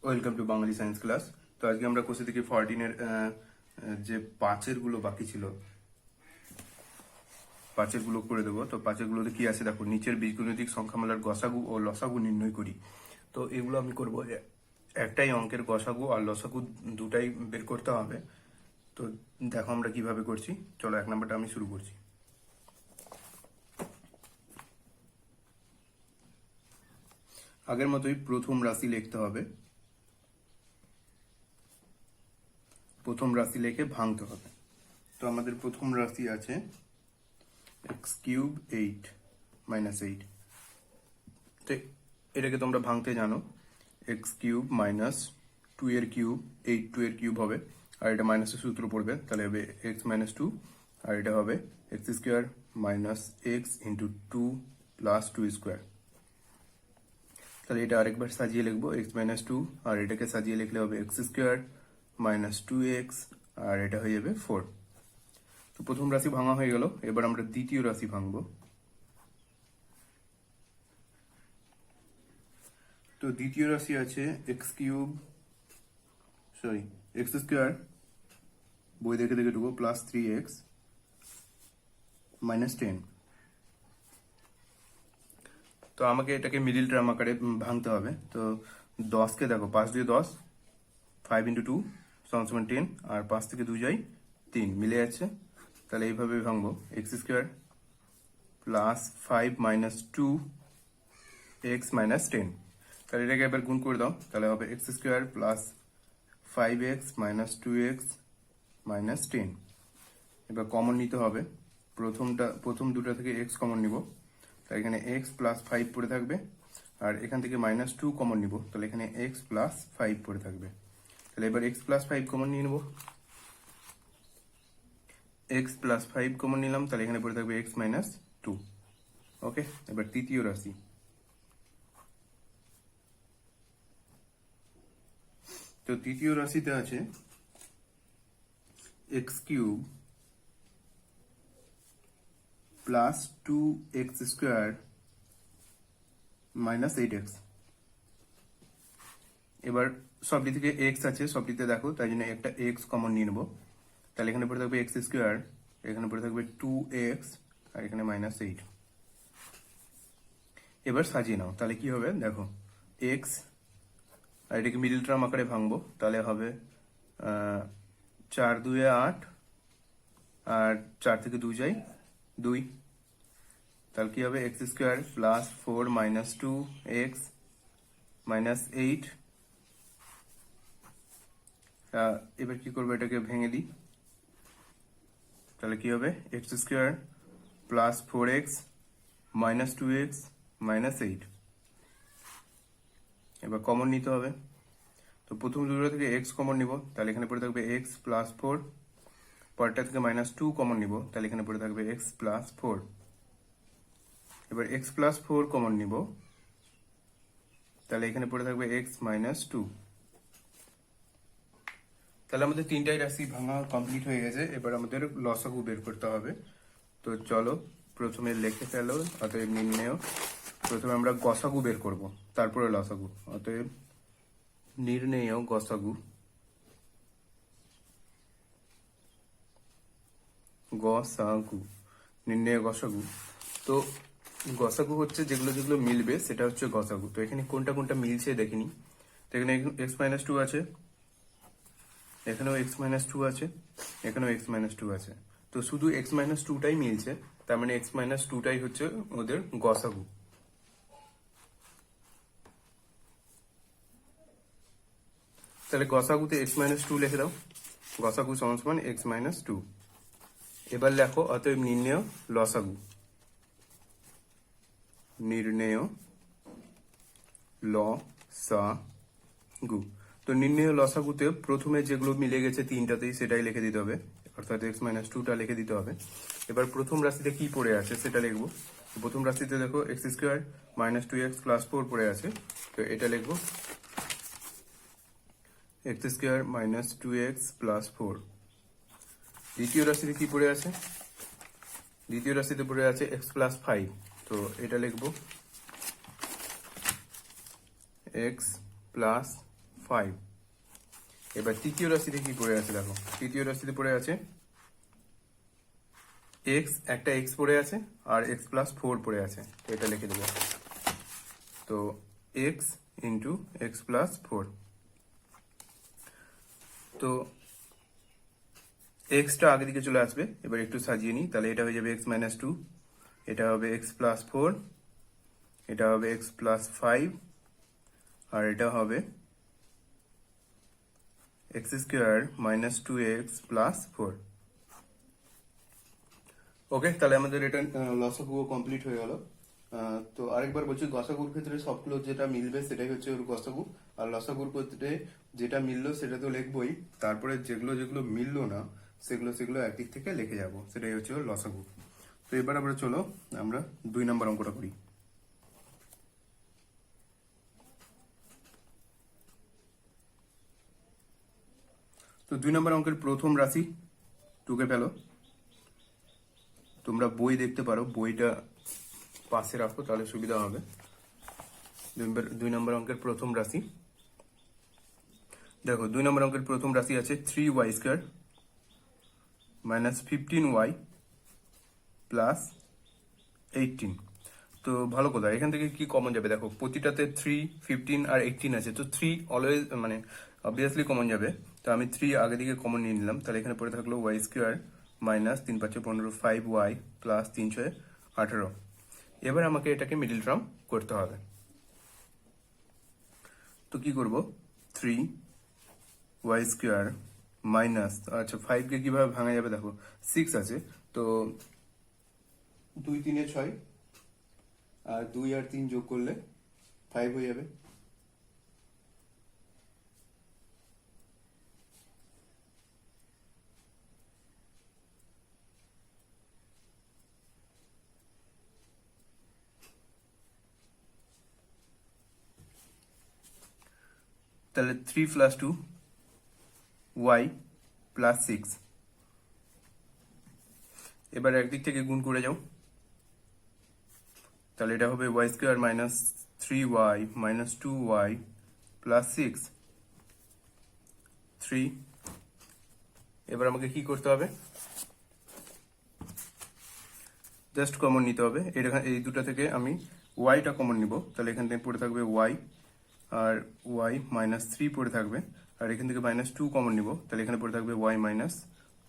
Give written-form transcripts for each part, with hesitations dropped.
Welcome to Bangali science class. তো আজকে আমরা কোষে থেকে 14 এর যে পাঁচের গুলো বাকি ছিল পাঁচের গুলো করে দেবো। তো পাঁচের গুলোতে কি আছে দেখো, নিচের বীজগণিতিক সংখ্যামালার গসাগু ও লসাগু নির্ণয় করি। তো এগুলো আমি করব, একটাই অঙ্কের গসাগু আর লসাগু দুটাই বের করতে হবে। তো দেখো আমরা কিভাবে করছি। চলো 1 নম্বরটা আমি শুরু করছি। আগের মতোই প্রথম রাশি লিখতে হবে, প্রথম রাশি লিখে ভাঙতে হবে। তো আমাদের প্রথম রাশি আছে x³ 8 -8। তো এটাকে তোমরা ভাঙতে জানো, x³ -2 এর কিউব 8 2 এর কিউব হবে, আর এটা মাইনাসের সূত্র পড়বে, তাহলে হবে x - 2, আর এটা হবে x² - x × 2 + 2 স্কোয়ার। তাহলে এটা আরেকবার সাজিয়ে লিখবো, x - 2, আর এটাকে সাজিয়ে লিখলে হবে x² - 2x, আর এটা হয়ে যাবে 4। তো প্রথম রাশি ভাঙা হয়ে গেল, এবার আমরা দ্বিতীয় রাশি ভাঙবো। তো দ্বিতীয় রাশি আছে x³ বই দেখে দেখে ঢুকো +3x - 10। তো আমাকে এটাকে মিডিল টার্ম আকারে ভাঙতে হবে। তো 10কে দেখো, 5 দিয়ে 10, 5 × 2 = 10, আর 5 থেকে 2 যায় 3, মিলে যাচ্ছে। তাহলে এইভাবে ভাঙবো, x² + 5 - 2x - 10। তাহলে এটাকে এবার গুণ করে দাও, তাহলে হবে x² + 5x - 2x - 10। এবার কমন নিতে হবে, প্রথম দুটো থেকে x কমন নিব, তাহলে এখানে x + 5 পড়ে থাকবে, আর এখান থেকে -2 কমন নিব, তাহলে এখানে x + 5 পড়ে থাকবে। তাহলে এবার x + 5 কমন নিয়ে নেব, x + 5 কমন নিলাম, তাহলে এখানে পড়ে থাকবে x - 2। ওকে, এবার তৃতীয় রাশি। তো তৃতীয় রাশিতে আছে x³ + 2x² - 8x। এবার সবটি থেকে x আছে, সবটিতে দেখো, তাই জন্য একটা x কমন নিয়ে নেবো, তাহলে এখানে পড়ে থাকবে x², এখানে পড়ে থাকবে 2x, আর এখানে -8। এবার সাজিয়ে নাও, তাহলে কি হবে দেখো, x, আর এটাকে মিডিল টার্ম আকারে ভাঙবো, তাহলে হবে 4 2 8, আর 4 থেকে 2 যায় 2, তাহলে কি হবে x² + 4 - 2x - 8। এবার কি করবো, এটাকে ভেঙে দিই, তাহলে কি হবে x² + 4x - 2x - 8। এবার কমন নিতে হবে, তো প্রথম দুটো থেকে x কমন নিব, তাহলে এখানে পড়ে থাকবে x + 4, পরেরটা থেকে -2 কমন নিব, তাহলে এখানে পড়ে থাকবে x + 4। এবার x + 4 কমন নিব, তাহলে এখানে পড়ে থাকবে x - 2। তাহলে আমাদের তিনটাই রাশি ভাঙা কমপ্লিট হয়ে গেছে। এবার আমাদের লসাগু বের করতে হবে। তো চলো প্রথমে লিখে ফেলো, অতএব নির্ণেয়। প্রথমে আমরা গসাগু বের করব, তারপরে লসাগু। অতএব নির্ণেয় গসাগু, নির্ণেয় গসাগু। তো গসাগু হচ্ছে যেগুলো যেগুলো মিলবে সেটা হচ্ছে গসাগু। তো এখানে কোনটা কোনটা মিলছে দেখিনি। তো এখানে x - 2 আছে, এখানেও x - 2 আছে, এখানেও x - 2 আছে। তো শুধু x - 2টাই মিলছে, তার মানে x - 2টাই হচ্ছে ওদের গসাগু। তাহলে গসাগুতে x - 2 লিখে দাও, গসাগু = x - 2। এবার লেখো, অতএব নির্ণেয় লসাগু, নির্ণেয় লসাগু। তো নির্ণেয় লসাগুতে প্রথমে যেগুলো মিলে গেছে তিনটাতেই সেটাই লিখে দিতে হবে, অর্থাৎ x - 2টা লিখে দিতে হবে। এবার প্রথম রাশিতে কি পড়ে আছে সেটা লিখবো। প্রথম রাশিতে দেখো x² - 2x + 4 পড়ে আছে, তো এটা লিখবো x² - 2x + 4। দ্বিতীয় রাশিতে কি পড়ে আছে, দ্বিতীয় রাশিতে পড়ে আছে x + 5, তো এটা লিখবো x + 5। এবার তৃতীয় রাশিতে কি পড়ে আছে দেখো, তৃতীয় রাশিতে পড়ে আছে x, একটা x পড়ে আছে আর x প্লাস 4 পড়ে আছে, এটা লিখে দেবো। তো x ইন্টু x প্লাস 4। তো এক্সটা আগে দিকে চলে আসবে, এবার একটু সাজিয়ে নিই, তাহলে এটা হয়ে যাবে এক্স মাইনাস 2, এটা হবে এক্স প্লাস 4, এটা হবে এক্স প্লাস 5, আর এটা হবে x square minus 2x plus 4। ওকে, তাহলে আমাদের এটা লসাগু কমপ্লিট হয়ে গেল। তো আরেকবার বলছি, গসাগুর ক্ষেত্রে সবগুলো যেটা মিলবে সেটাই হচ্ছে ওর গসাগু, আর লসাগুর ক্ষেত্রে যেটা মিললো সেটা তো লিখবই, তারপরে যেগুলো যেগুলো মিললো না সেগুলো সেগুলো একদিক থেকে লিখে যাব, সেটাই হচ্ছে ওর লসাগু। তো এবার আমরা চলো আমরা 2 নম্বর অঙ্কটা করি। তো 2 নম্বর অঙ্কের প্রথম রাশি টুকে ফেলো। তোমরা বই দেখতে পারো, বইটা পাশে রাখো তাহলে সুবিধা হবে। 2 নম্বর অঙ্কের প্রথম রাশি দেখো, 2 নম্বর অঙ্কের প্রথম রাশি আছে 3y square minus 15y plus 18। তো ভালো কথা, এখান থেকে কি কমন যাবে দেখো, প্রতিটাতে 3, 15 আর 18 আছে, তো 3 অলওয়েজ মানে অবভিয়াসলি কমন যাবে। তো আমি 3 আগে দিকে কমন নিয়ে নিলাম, তাহলে এখানে পড়ে থাকলো y square minus 3 5 15 5y plus 3 6 18। এবার আমাকে এটাকে মিডিল টার্ম করতে হবে। তো কি করব, 3y স্কোয়ার মাইনাস, আচ্ছা 5 কে কিভাবে ভাঙা যাবে দেখো, 6 আছে, তো 2 3 6, আর 2 আর 3 যোগ করলে 5 হয়ে যাবে। তাহলে 3 প্লাস 2 y প্লাস 6। এবার একদিক থেকে গুণ করে যাও, তাহলে এটা হবে y square minus 3y minus 2y plus 6 3। এবার আমাকে কি করতে হবে, জাস্ট কমন নিতে হবে। এই দুটো থেকে আমি ওয়াইটা কমন নিব, তাহলে এখান থেকে পড়ে থাকবে ওয়াই, আর ওয়াই মাইনাস 3 পড়ে থাকবে, আর এখান থেকে মাইনাস 2 কমন নিব, তাহলে এখানে পড়ে থাকবে ওয়াই মাইনাস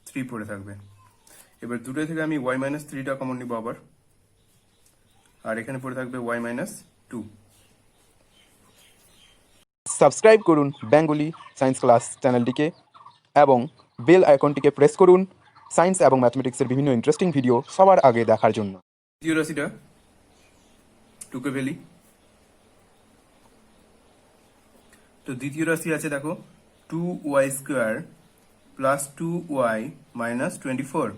3 পড়ে থাকবে। এবার দুটো থেকে আমি ওয়াই মাইনাস 3টা কমন নিব আবার, আর এখানে পড়ে থাকবে ওয়াই মাইনাস 2। সাবস্ক্রাইব করুন বেঙ্গলি সায়েন্স ক্লাস চ্যানেলটিকে এবং বেল আইকনটিকে প্রেস করুন সায়েন্স এবং ম্যাথমেটিক্সের বিভিন্ন ইন্টারেস্টিং ভিডিও সবার আগে দেখার জন্য। দ্বিতীয় রাশিটা টুকে ফেলি। তো দ্বিতীয় রাশি আছে দেখো 2y square plus 2y minus 24।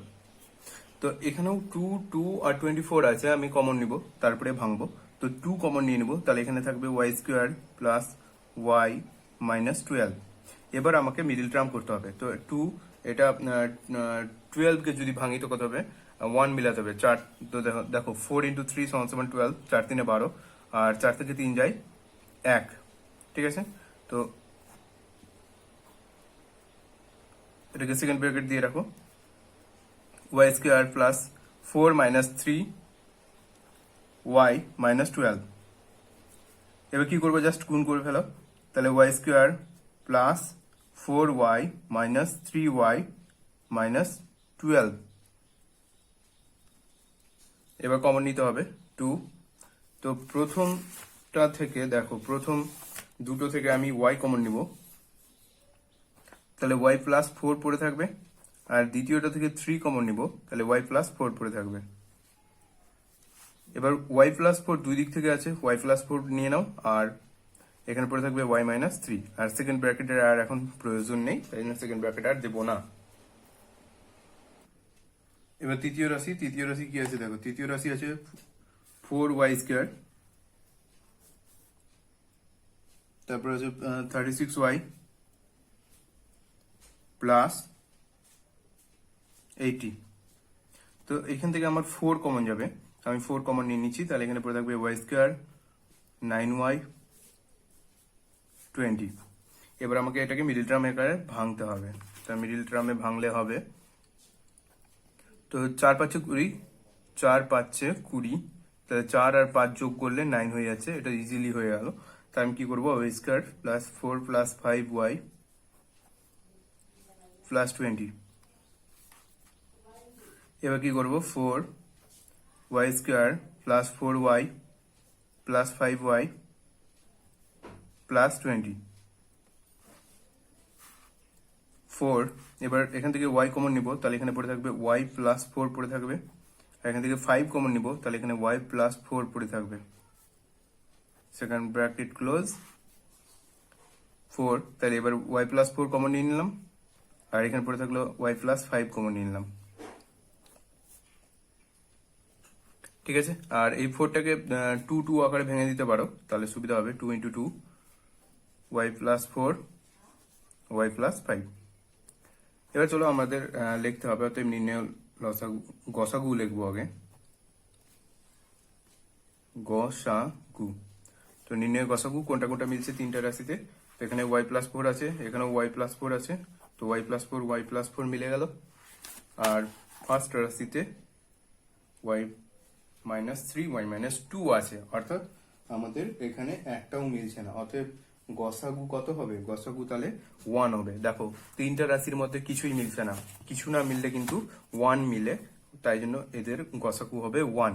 তো এখানেও 2 2 আর 24 আছে, আমি কমন নিব তারপরে ভাঙবো। তো 2 কমন নিয়ে নিব, তাহলে এখানে থাকবে y square plus y minus 12। এবার আমাকে মিডিল টার্ম করতে হবে। তো 2 এটা 12 কে যদি ভাঙি তো কত হবে, 1 মিলাতে হবে 4। তো দেখো 4 ইন্টু 3 সমান সমান 12, 4 3 12, আর 4 থেকে 3 যায় 1, ঠিক আছে। তো এটাকে সেকেন্ড ব্র্যাকেট দিয়ে রাখো, y square plus 4 minus 3y minus 12। এবার কি করবো, জাস্ট গুণ করে ফেলো, তাহলে y square plus 4y minus 3y minus 12। এবার কমন নিতে হবে 2। তো প্রথমটা থেকে দেখো, প্রথম দুটো থেকে আমি y কমন নিব, তাহলে y প্লাস 4 পড়ে থাকবে, আর দ্বিতীয়টা থেকে 3 কমন নিব, তাহলে y প্লাস 4 পড়ে থাকবে। এবার y প্লাস 4 দুই দিক থেকে আছে, y প্লাস 4 নিয়ে নাও, আর এখানে পড়ে থাকবে y মাইনাস 3, আর সেকেন্ড ব্র্যাকেটের আর এখন প্রয়োজন নেই, তাই জন্য সেকেন্ড ব্র্যাকেট আর দেবো না। এবার তৃতীয় রাশি কি আছে দেখো, তৃতীয় রাশি আছে 4y স্কোয়ার, তারপর আছে 36y প্লাস 80। তো এখান থেকে আমার 4 কমন যাবে, আমি 4 কমন নিয়ে নিচ্ছি, তাহলে এখানে পড়ে থাকবে y স্কোয়ার 9y 20। এবার আমাকে এটাকে মিডিল টার্ম আকারে ভাঙতে হবে। তা মিডিল টার্মে ভাঙলে হবে, তো 4×5 = 20, 4×5 = 20, তাহলে 4 আর 5 যোগ করলে 9 হয়ে যাচ্ছে, এটা ইজিলি হয়ে গেল। তা আমি কি করবো, y² + 4 + 5y + 20। এবার কি করবো, 4y² + 4y + 5y + 20। 4, এবার এখান থেকে y কমন নিব, তাহলে এখানে পড়ে থাকবে y + 4 পড়ে থাকবে। আর এখান থেকে 5 কমন নিব, তাহলে এখানে y + 4 পড়ে থাকবে। Second bracket close. 4, তাহলে এবার y + 4 কমন নিয়ে নিলাম, আর এখানে পড়ে থাকলো y + 5 কমন নিয়ে নিলাম। ঠিক আছে, আর এই 4টাকে 2 আকারে ভেঙে দিতে পারো, তাহলে সুবিধা হবে। 2 × 2, y + 4 y + 5। এবার চলো আমাদের লিখতে হবে, অতএব নির্ণয় লসাগু, গসাগু লিখবো আগে, গসাগু। তো নির্ণয় গসাগু কোনটা কোনটা মিলছে তিনটা রাশিতে, তো এখানে y + 4 আছে, এখানেও y + 4 আছে, তো y + 4 y + 4 মিলে গেল। আর ফার্স্ট রাশিতে y - 3 y - 2 আছে, অর্থাৎ আমাদের এখানে একটাও মিলছে না, অতএব গসাগু কত হবে, গসাগু তাহলে 1 হবে। দেখো তিনটা রাশির মধ্যে কিছুই মিলছে না, কিছু না মিললে কিন্তু 1 মিলে, তাই জন্য এদের গসাগু হবে 1।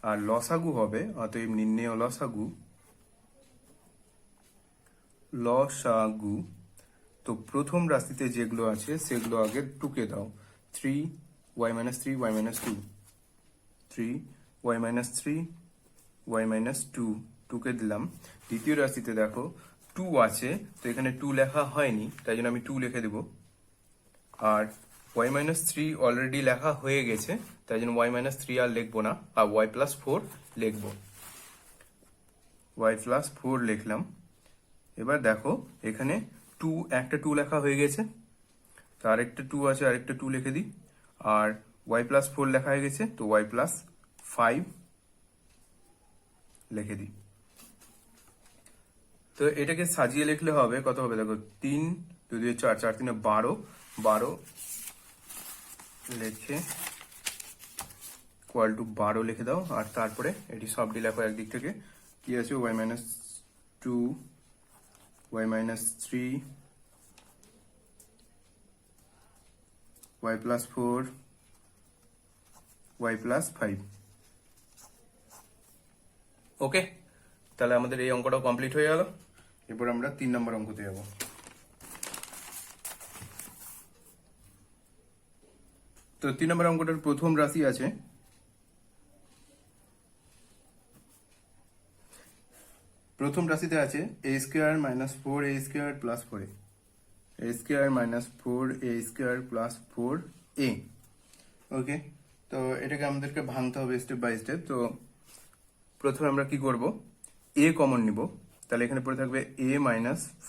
আর লসাগু হবে, অতএব নির্ণেয় লসাগু, লসাগু। তো প্রথম রাশিতে যেগুলো আছে সেগুলো আগে টুকে দাও, 3y - 3 y - 2, 3y - 3 y - 2 টুকে দিলাম। দ্বিতীয় রাশিতে দেখো 2 আছে, তো এখানে 2 লেখা হয়নি, তাই জন্য আমি 2 লিখে দেব। আর y - 3 অলরেডি লেখা হয়ে গেছে, তাই জন্য y - 3 আর লিখবো না, আর y + 4 লিখবো, y + 4 লিখলাম। এবার দেখো এখানে একটা 2 লেখা হয়ে গেছে, তো আরেকটা 2 আছে, আরেকটা 2 লিখে দিই। আর y + 4 লেখা হয়ে গেছে, তো y + 5 লিখে দিই। তো এটাকে সাজিয়ে লিখলে হবে, কত হবে দেখো, 3 2 2 4 4 3 12, 12 লিখে = 12 লিখে দাও। আর তারপরে এটি সবটি লেখো একদিক থেকে, কি আছে, y - 2 y - 3 y + 4 y + 5। ওকে, তাহলে আমাদের এই অঙ্কটাও কমপ্লিট হয়ে গেল। এরপর আমরা 3 নম্বর অঙ্কতে যাব। তো 3 নম্বর অঙ্কটার প্রথম রাশি আছে, প্রথম রাশিতে আছে a² - 4a² + 4a, a² - 4a² + 4a। ওকে, তো এটাকে আমাদেরকে ভাঙতে হবে স্টেপ বাই স্টেপ। তো প্রথমে আমরা কি করব, a কমন নিব, তাহলে এখানে পড়ে থাকবে a -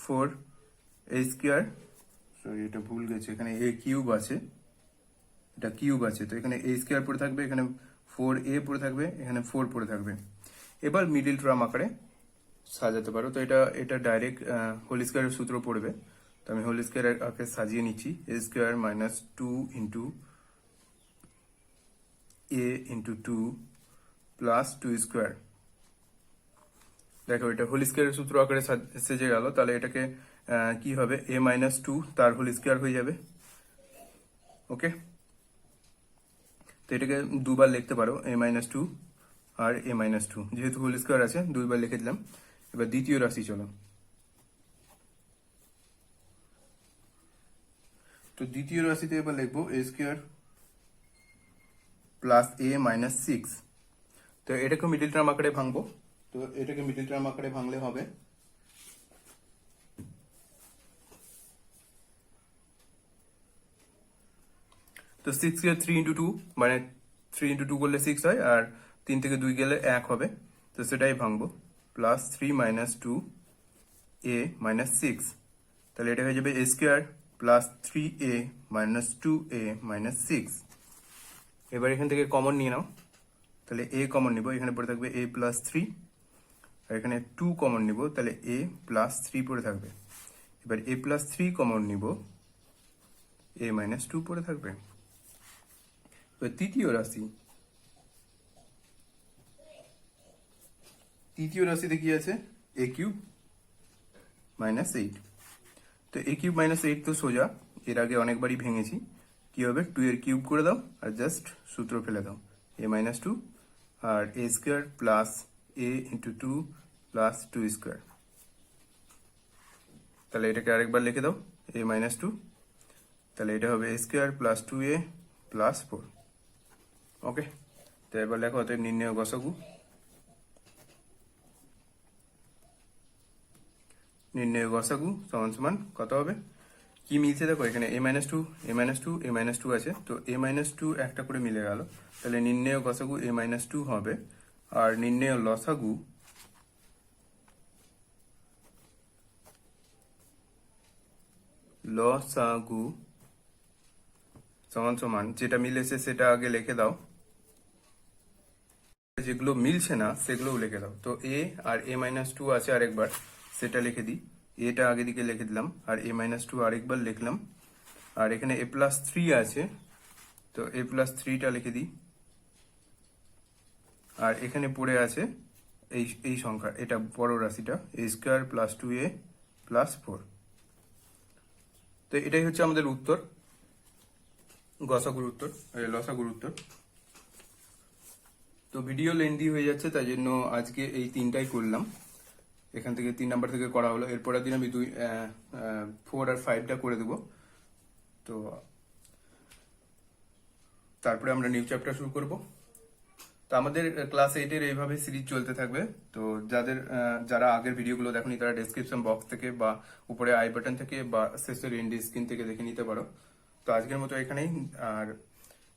4a², সরি এটা ভুল গেছে, এখানে a³ আছে, এটা কিউব আছে, তো এখানে a² পড়ে থাকবে, এখানে 4a পড়ে থাকবে, এখানে 4 পড়ে থাকবে। এবার মিডিল টার্ম আকারে সাজাতে পারো, তো এটা ডাইরেক্ট হোল স্কয়ারের সূত্র পড়বে, তো আমি হোল স্কয়ার আগে সাজিয়ে নিচ্ছি। a² - 2 * a * 2 + 2²। দেখো এটা হোল স্কয়ারের সূত্র আকারে সেজে গেল, তাহলে এটাকে কি হবে, a - 2 তার হোল স্কয়ার হয়ে যাবে। ওকে, তো এটাকে দুবার লিখতে পারো, a - 2 আর a - 2, যেহেতু হোল স্কয়ার আছে দুইবার লিখে দিলাম। এবার দ্বিতীয় রাশি চলো, তো দ্বিতীয় রাশিতে এবার লিখবো a² + a - 6। তো এটাকে মিডিল টার্ম আকারে ভাঙবো, তো এটাকে মিডিল টার্ম আকারে ভাঙলে হবে, তো 6 কে 3 × 2, মানে 3 × 2 করলে 6 হয়, আর 3 থেকে 2 গেলে 1 হবে, তো সেটাই ভাঙবো। +3 - 2a - 6, তাহলে এটা হয়ে যাবে a² + 3a - 2a - 6। এবার এখান থেকে কমন নিয়ে নাও, তাহলে a কমন নিব, এখানে পড়ে থাকবে a + 3, আর এখানে 2 কমন নিব, তাহলে a + 3 পড়ে থাকবে। এবার এ প্লাস থ্রি কমন নিব, এ মাইনাস টু পড়ে থাকবে। এবার তৃতীয় রাশিতে কি আছে, এ কিউব মাইনাস এইট। তো এ কিউব মাইনাস এইট তো সোজা, এর আগে অনেকবারই ভেঙেছি। কি হবে, টু এর কিউব করে দাও আর জাস্ট সূত্র ফেলে দাও, এ মাইনাস টু আর A square plus A into two plus two square. তাহলে এটাকে আরেকবার লিখে দাও, এ মাইনাস টু, তাহলে এটা হবে এ স্কোয়ার প্লাস টু এ প্লাস ফোর। ওকে, তো এবার লেখো অতএব নির্ণয় গসাগু। নির্ণয় গসাগু সমান সমান কত হবে, কি মিলছে দেখো, এখানে এ মাইনাস টু এ মাইনাস টু এ মাইনাস টু আছে, তো এ মাইনাস টু একটা করে মিলে গেল, তাহলে নির্ণয় গসাগু এ মাইনাস টু হবে। আর নির্ণয় লসাগু সমান সমান যেটা মিলেছে সেটা আগে লিখে দাও, যেগুলো মিলছে না সেগুলোও লিখে দাও। তো এ আর এ মাইনাস টু আছে আরেকবার, সেটা লিখে দিই, এটা আগে দিকে লিখে দিলাম আর এ মাইনাস টু আরেকবার লিখলাম। আর এখানে এ প্লাস থ্রি আছে, তো এ প্লাস থ্রিটা লিখে দিই। আর এখানে পড়ে আছে এই সংখ্যা, এটা বড় রাশিটা, এ স্কোয়ার প্লাস টু এ প্লাস ফোর। তো এটাই হচ্ছে আমাদের উত্তর, গসাগুর উত্তর, লসাগুর উত্তর। তো ভিডিও লেন্দি হয়ে যাচ্ছে, তাই জন্য আজকে এই তিনটাই করলাম। এখান থেকে 3 নাম্বার থেকে করা হলো, এরপরের দিন আমি 4 আর 5টা করে দেবো। তো তারপরে আমরা নিউ চ্যাপ্টার শুরু করব। তো আমাদের ক্লাস 8-এর এইভাবে সিরিজ চলতে থাকবে। তো যারা আগের ভিডিওগুলো দেখোনি তারা ডেসক্রিপশন বক্স থেকে বা উপরে আই বাটন থেকে বা শেষের এন্ড স্ক্রিন থেকে দেখে নিতে পারো। তো আজকের মতো এখানেই, আর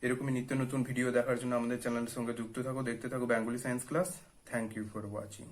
এরকমই নিত্য নতুন ভিডিও দেখার জন্য আমাদের চ্যানেলের সঙ্গে যুক্ত থাকো, দেখতে থাকো Bengali science class. Thank you for watching.